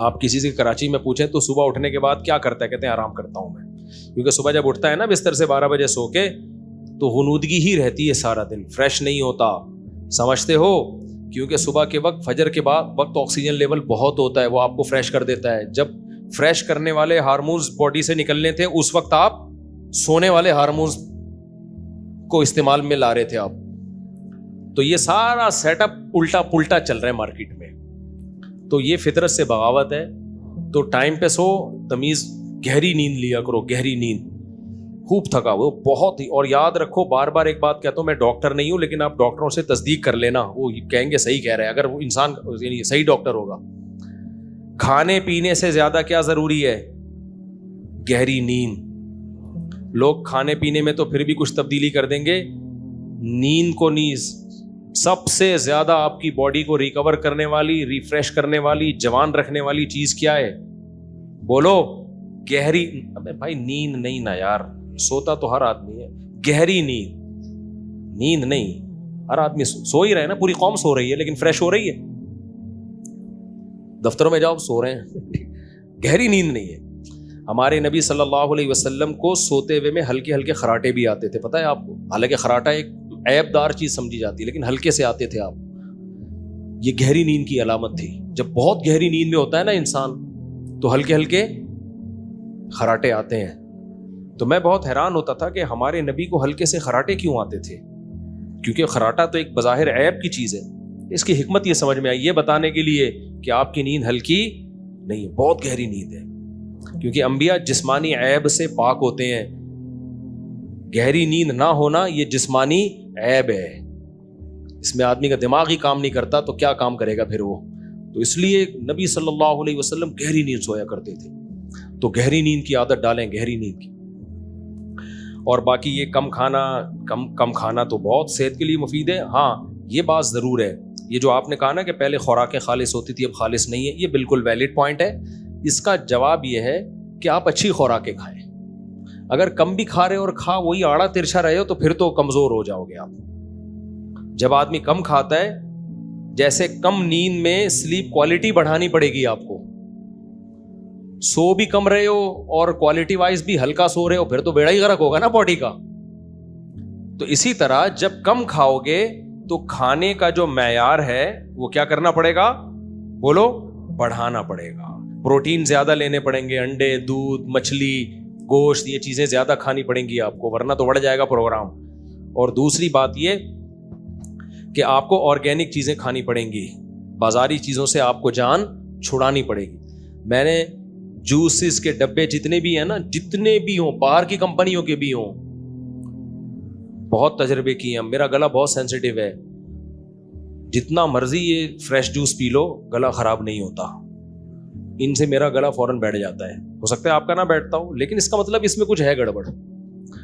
آپ کسی سے کراچی میں پوچھیں تو صبح اٹھنے کے بعد کیا کرتا ہے, کہتے ہیں آرام کرتا ہوں میں, کیونکہ صبح جب اٹھتا ہے نا بستر سے 12 بجے سو کے, تو غنودگی ہی رہتی ہے سارا دن, فریش نہیں ہوتا. سمجھتے ہو؟ کیونکہ صبح کے وقت فجر کے وقت آکسیجن لیول بہت ہوتا ہے, وہ آپ کو فریش کر دیتا ہے. جب فریش کرنے والے ہارمونز باڈی سے نکلنے تھے اس وقت آپ سونے والے ہارمونز کو استعمال میں لا رہے تھے آپ. تو یہ سارا سیٹ اپ الٹا پلٹا چل رہا ہے مارکیٹ میں. تو یہ فطرت سے بغاوت ہے. تو ٹائم پہ سو, تمیز, گہری نیند لیا کرو, گہری نیند. خوب تھکا وہ بہت ہی. اور یاد رکھو, بار بار ایک بات کہتا ہوں, میں ڈاکٹر نہیں ہوں لیکن آپ ڈاکٹروں سے تصدیق کر لینا, وہ کہیں گے صحیح کہہ رہے ہیں اگر وہ انسان یعنی صحیح ڈاکٹر ہوگا. کھانے پینے سے زیادہ کیا ضروری ہے؟ گہری نیند. لوگ کھانے پینے میں تو پھر بھی کچھ تبدیلی کر دیں گے, نیند کو نہیں. سب سے زیادہ آپ کی باڈی کو ریکور کرنے والی, ریفریش کرنے والی, جوان رکھنے والی چیز کیا ہے؟ بولو. گہری. ابے بھائی نیند نہیں نا یار, سوتا تو ہر آدمی ہے. گہری نیند, نیند نہیں. ہر آدمی سو ہی رہے نا, پوری قوم سو رہی ہے لیکن فریش ہو رہی ہے. دفتروں میں جاؤ سو رہے ہیں. گہری نیند نہیں ہے. ہمارے نبی صلی اللہ علیہ وسلم کو سوتے ہوئے میں ہلکے ہلکے خراٹے بھی آتے تھے, پتہ ہے آپ کو؟ حالانکہ خراٹا ایک عیب دار چیز سمجھی جاتی ہے لیکن ہلکے سے آتے تھے آپ. یہ گہری نیند کی علامت تھی. جب بہت گہری نیند میں ہوتا ہے نا انسان تو ہلکے ہلکے خراٹے آتے ہیں. تو میں بہت حیران ہوتا تھا کہ ہمارے نبی کو ہلکے سے خراٹے کیوں آتے تھے, کیونکہ خراٹا تو ایک بظاہر عیب کی چیز ہے. اس کی حکمت یہ سمجھ میں آئی, یہ بتانے کے لیے کہ آپ کی نیند ہلکی نہیں ہے, بہت گہری نیند ہے. کیونکہ انبیاء جسمانی عیب سے پاک ہوتے ہیں. گہری نیند نہ ہونا یہ جسمانی عیب ہے. اس میں آدمی کا دماغ ہی کام نہیں کرتا تو کیا کام کرے گا پھر وہ. تو اس لیے نبی صلی اللہ علیہ وسلم گہری نیند سویا کرتے تھے. تو گہری نیند کی عادت ڈالیں, گہری نیند کی. اور باقی یہ کم کھانا تو بہت صحت کے لیے مفید ہے. ہاں یہ بات ضرور ہے, یہ جو آپ نے کہا نا کہ پہلے خوراکیں خالص ہوتی تھی اب خالص نہیں ہے, یہ بالکل ویلڈ پوائنٹ ہے. اس کا جواب یہ ہے کہ آپ اچھی خوراکیں کھائیں. اگر کم بھی کھا رہے اور وہی آڑا ترچھا رہے ہو تو پھر تو کمزور ہو جاؤ گے آپ. جب آدمی کم کھاتا ہے, جیسے کم نیند میں سلیپ کوالٹی بڑھانی پڑے گی آپ کو. سو بھی کم رہے ہو اور کوالٹی وائز بھی ہلکا سو رہے ہو پھر تو بیڑا ہی غرق ہوگا نا باڈی کا. تو اسی طرح جب کم کھاؤ گے تو کھانے کا جو معیار ہے وہ کیا کرنا پڑے گا؟ بولو, بڑھانا پڑے گا. پروٹین زیادہ لینے پڑیں گے, انڈے, دودھ, مچھلی, گوشت, یہ چیزیں زیادہ کھانی پڑیں گی آپ کو, ورنہ تو بڑھ جائے گا پروگرام. اور دوسری بات یہ کہ آپ کو آرگینک چیزیں کھانی پڑیں گی, بازاری چیزوں سے آپ کو جان چھڑانی پڑے گی. میں نے جوسز کے ڈبے جتنے بھی ہیں نا, جتنے بھی ہوں, باہر کی کمپنیوں کے بھی ہوں, بہت تجربے کیے ہیں. میرا گلا بہت سینسیٹیو ہے, جتنا مرضی یہ فریش جوس پی لو گلا خراب نہیں ہوتا. ان سے میرا گلا فوراً بیٹھ جاتا ہے. ہو سکتا ہے آپ کا نہ بیٹھتا ہو, لیکن اس کا مطلب اس میں کچھ ہے گڑبڑ.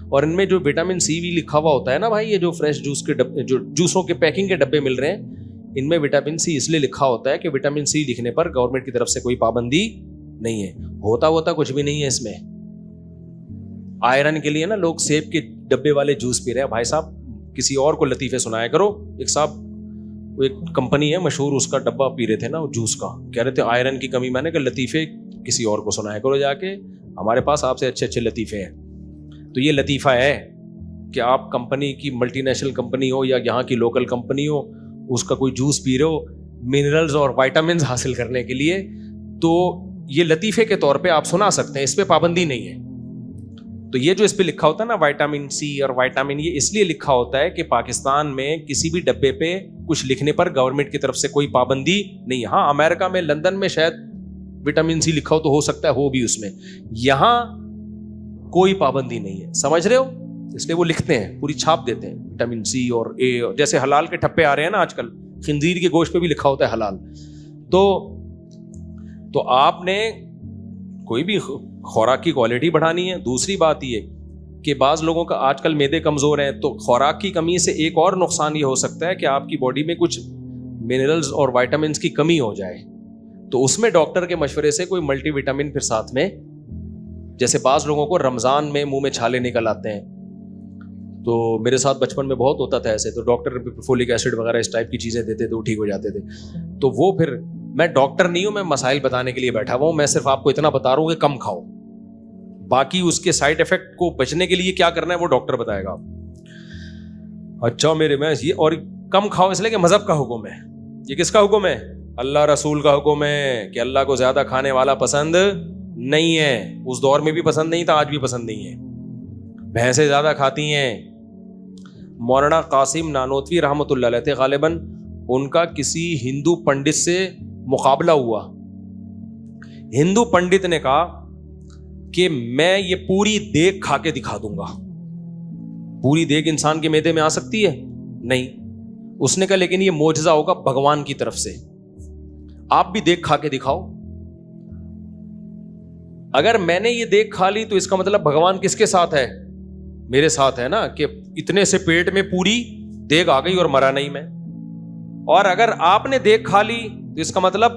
اور ان میں جو وٹامن سی بھی لکھا ہوا ہوتا ہے نا بھائی, یہ جو فریش جوس کے ڈبے, جو جوسوں کے پیکنگ کے ڈبے مل رہے ہیں, ان میں وٹامن سی اس لیے لکھا ہوتا ہے کہ وٹامن سی لکھنے پر گورنمنٹ کی طرف سے کوئی پابندی نہیں ہے. ہوتا کچھ بھی نہیں ہے اس میں. آئرن کے لیے نا لوگ سیب کے ڈبے والے جوس پی رہے ہیں. بھائی صاحب کسی اور کو لطیفے سنایا کرو. ایک صاحب, ایک کمپنی ہے مشہور, اس کا ڈبہ پی رہے تھے نا جوس کا, کہہ رہے تھے آئرن کی کمی. میں نے کہا لطیفے کسی اور کو سنایا کرو جا کے, ہمارے پاس آپ سے اچھے لطیفے ہیں. تو یہ لطیفہ ہے کہ آپ کمپنی کی, ملٹی نیشنل کمپنی ہو یا یہاں کی لوکل کمپنی ہو, اس کا کوئی جوس پی رہے ہو منرلز اور وائٹامنز حاصل کرنے کے لیے, تو یہ لطیفے کے طور پہ آپ سنا سکتے ہیں, اس پہ پابندی نہیں ہے. تو یہ جو اس پہ لکھا ہوتا ہے نا وائٹامن سی اور وائٹامن, یہ اس لیے لکھا ہوتا ہے کہ پاکستان میں کسی بھی ڈبے پہ کچھ لکھنے پر گورنمنٹ کی طرف سے کوئی پابندی نہیں ہے. ہاں امریکہ میں, لندن میں شاید وٹامن سی لکھا ہو تو ہو سکتا ہے ہو بھی اس میں, یہاں کوئی پابندی نہیں ہے. سمجھ رہے ہو؟ اس لیے وہ لکھتے ہیں, پوری چھاپ دیتے ہیں وٹامن سی اور اے. جیسے حلال کے ٹھپے آ رہے ہیں نا آج کل, خنزیر کے گوشت پہ بھی لکھا ہوتا ہے حلال. تو آپ نے کوئی بھی خوراک کی کوالٹی بڑھانی ہے. دوسری بات یہ کہ بعض لوگوں کا آج کل معدے کمزور ہیں, تو خوراک کی کمی سے ایک اور نقصان یہ ہو سکتا ہے کہ آپ کی باڈی میں کچھ منرلز اور وائٹامنس کی کمی ہو جائے. تو اس میں ڈاکٹر کے مشورے سے کوئی ملٹی وٹامن پھر ساتھ میں, جیسے بعض لوگوں کو رمضان میں منہ میں چھالے نکل آتے ہیں, تو میرے ساتھ بچپن میں بہت ہوتا تھا ایسے, تو ڈاکٹر فولک ایسڈ وغیرہ اس ٹائپ کی چیزیں دیتے تھے, وہ ٹھیک ہو جاتے تھے. تو وہ پھر میں ڈاکٹر نہیں ہوں, میں مسائل بتانے کے لیے بیٹھا ہوا ہوں. میں صرف آپ کو اتنا بتا رہا ہوں کہ کم کھاؤ, باقی اس کے سائڈ افیکٹ کو بچنے کے لیے کیا کرنا ہے وہ ڈاکٹر بتائے گا. اچھا میرے میں یہ, اور کم کھاؤ اس لیے کہ مذہب کا حکم ہے. یہ کس کا حکم ہے؟ اللہ رسول کا حکم ہے کہ اللہ کو زیادہ کھانے والا پسند نہیں ہے. اس دور میں بھی پسند نہیں تھا, آج بھی پسند نہیں ہے. بھینسیں زیادہ کھاتی ہیں. مولانا قاسم نانوتوی رحمۃ اللہ علیہ تھے غالباً, ان کا کسی ہندو پنڈت سے مقابلہ ہوا. ہندو پنڈت نے کہا کہ میں یہ پوری دیگ کھا کے دکھا دوں گا. پوری دیگ انسان کے معدے میں آ سکتی ہے؟ نہیں. اس نے کہا لیکن یہ معجزہ ہوگا بھگوان کی طرف سے, آپ بھی دیگ کھا کے دکھاؤ. اگر میں نے یہ دیگ کھا لی تو اس کا مطلب بھگوان کس کے ساتھ ہے؟ میرے ساتھ ہے نا, کہ اتنے سے پیٹ میں پوری دیگ آ گئی اور مرا نہیں میں. اور اگر آپ نے دیگ کھا لی تو اس کا مطلب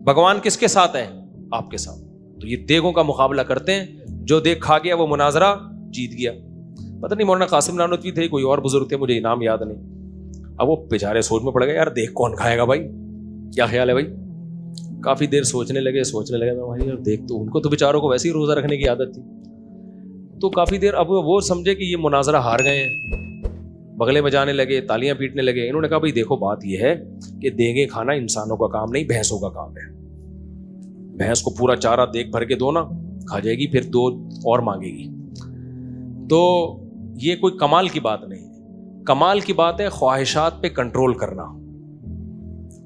بھگوان کس کے ساتھ ہے؟ آپ کے ساتھ. تو یہ دیگوں کا مقابلہ کرتے ہیں, جو دیگ کھا گیا وہ مناظرہ جیت گیا. پتہ نہیں مولانا قاسم نانوتوی تھے, کوئی اور بزرگ تھے, مجھے نام یاد نہیں. اب وہ بیچارے سوچ میں پڑ گئے, یار دیکھ کون کھائے گا بھائی, کیا خیال ہے بھائی. کافی دیر سوچنے لگے بھائی یار دیکھ, تو ان کو تو بیچاروں کو ویسے ہی روزہ رکھنے کی عادت تھی. تو کافی دیر اب وہ سمجھے کہ یہ مناظرہ ہار گئے ہیں, بغلے بجانے لگے, تالیاں پیٹنے لگے. انہوں نے کہا بھائی دیکھو بات یہ ہے کہ دیگیں کھانا انسانوں کا کام نہیں, بھینسوں کا کام ہے. بھینس کو پورا چارہ دیگ بھر کے دو نا, کھا جائے گی, پھر دو اور مانگے گی. تو یہ کوئی کمال کی بات نہیں. کمال کی بات ہے خواہشات پہ کنٹرول کرنا.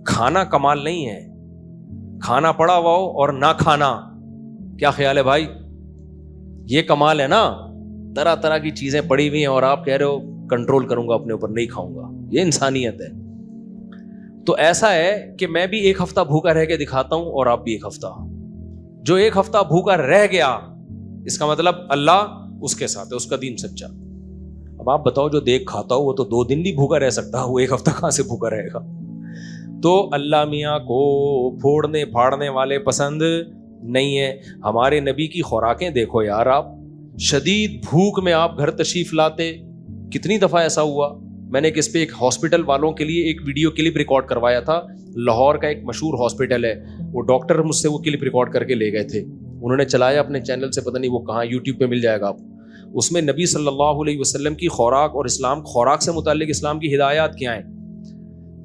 کھانا کمال نہیں ہے, کھانا پڑا ہوا ہو اور نہ کھانا. کیا خیال ہے بھائی؟ یہ کمال ہے نا. طرح طرح کی چیزیں پڑی ہوئی ہیں اور آپ کہہ رہے ہو کنٹرول کروں گا اپنے اوپر, نہیں کھاؤں گا. یہ انسانیت ہے. تو ایسا ہے کہ میں بھی ایک ہفتہ بھوکا رہ کے دکھاتا ہوں اور آپ بھی ایک ہفتہ. جو ایک ہفتہ بھوکا رہ گیا اس کا مطلب اللہ اس کے ساتھ ہے, اس کا دین سچا. اب آپ بتاؤ جو دیکھ کھاتا ہو وہ تو 2 دن نہیں بھوکا رہ سکتا, وہ ایک ہفتہ کہاں سے بھوکا رہے گا. تو اللہ میاں کو پھوڑنے پھاڑنے والے پسند نہیں ہے. ہمارے نبی کی خوراکیں دیکھو یار, آپ شدید بھوک میں آپ گھر تشریف لاتے. کتنی دفعہ ایسا ہوا, میں نے اس پہ ایک ہاسپٹل والوں کے لیے ایک ویڈیو کلپ ریکارڈ کروایا تھا. لاہور کا ایک مشہور ہاسپٹل ہے, وہ ڈاکٹر مجھ سے وہ کلپ ریکارڈ کر کے لے گئے تھے. انہوں نے چلایا اپنے چینل سے, پتہ نہیں وہ کہاں, یوٹیوب پہ مل جائے گا آپ. اس میں نبی صلی اللہ علیہ وسلم کی خوراک اور اسلام, خوراک سے متعلق اسلام کی ہدایات کیا ہیں,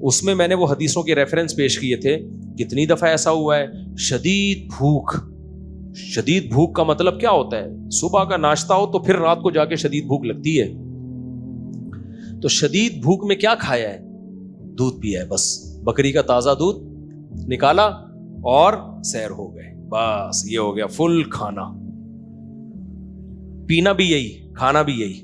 اس میں نے وہ حدیثوں کے ریفرنس پیش کیے تھے. کتنی دفعہ ایسا ہوا ہے شدید بھوک. شدید بھوک کا مطلب کیا ہوتا ہے؟ صبح کا ناشتہ ہو تو پھر رات کو جا کے شدید بھوک لگتی ہے. تو شدید بھوک میں کیا کھایا ہے؟ دودھ پیا ہے بس. بکری کا تازہ دودھ نکالا اور سیر ہو گئے, بس یہ ہو گیا فل کھانا. پینا بھی یہی, کھانا بھی یہی.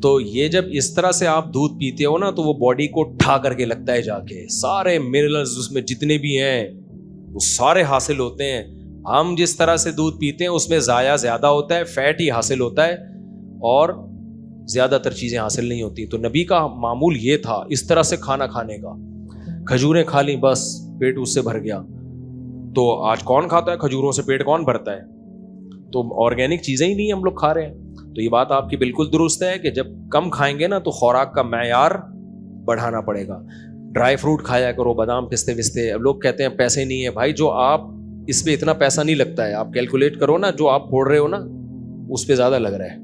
تو یہ جب اس طرح سے آپ دودھ پیتے ہو نا تو وہ باڈی کو ٹھا کر کے لگتا ہے, جا کے سارے منرلز اس میں جتنے بھی ہیں وہ سارے حاصل ہوتے ہیں. ہم جس طرح سے دودھ پیتے ہیں اس میں ضائع زیادہ ہوتا ہے, فیٹ ہی حاصل ہوتا ہے اور زیادہ تر چیزیں حاصل نہیں ہوتی. تو نبی کا معمول یہ تھا اس طرح سے کھانا کھانے کا. کھجوریں کھا لیں بس پیٹ اس سے بھر گیا. تو آج کون کھاتا ہے کھجوروں سے پیٹ کون بھرتا ہے؟ تو آرگینک چیزیں ہی نہیں ہم لوگ کھا رہے ہیں. تو یہ بات آپ کی بالکل درست ہے کہ جب کم کھائیں گے نا تو خوراک کا معیار بڑھانا پڑے گا. ڈرائی فروٹ کھایا کرو, بادام پستے وستے. اب لوگ کہتے ہیں پیسے نہیں ہے. بھائی جو آپ اس پہ اتنا پیسہ نہیں لگتا ہے, آپ کیلکولیٹ کرو نا, جو آپ پھوڑ رہے ہو نا اس پہ زیادہ لگ رہا ہے.